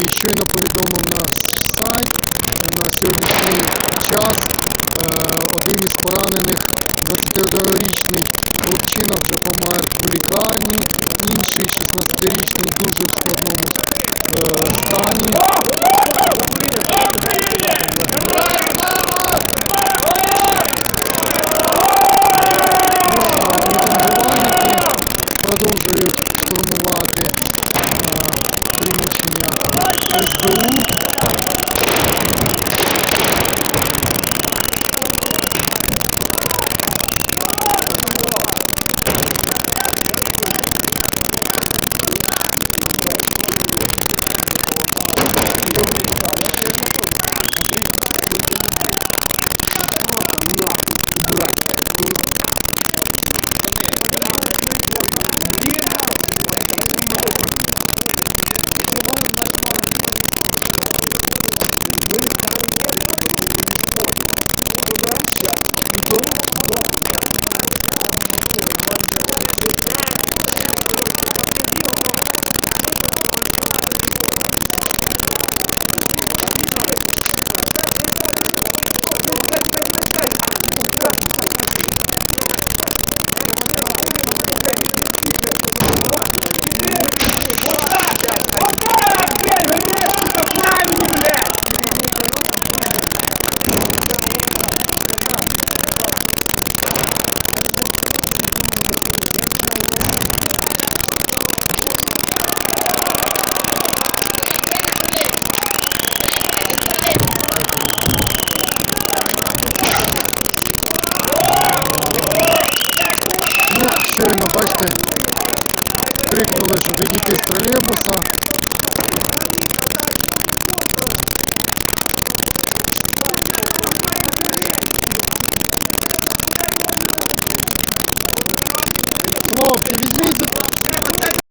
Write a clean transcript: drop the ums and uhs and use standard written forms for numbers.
щойно повідомив наш сайт, на сьогоднішній час один із поранених, 21-річний хлопчина, вже помер в лікарні, інший 16-річний дуже в складному стані. Продовжують штурмувати приміщення СБУ. Щойно, бачите, крикнули, щоб відійти з тролейбуса. Хлопці, візьміть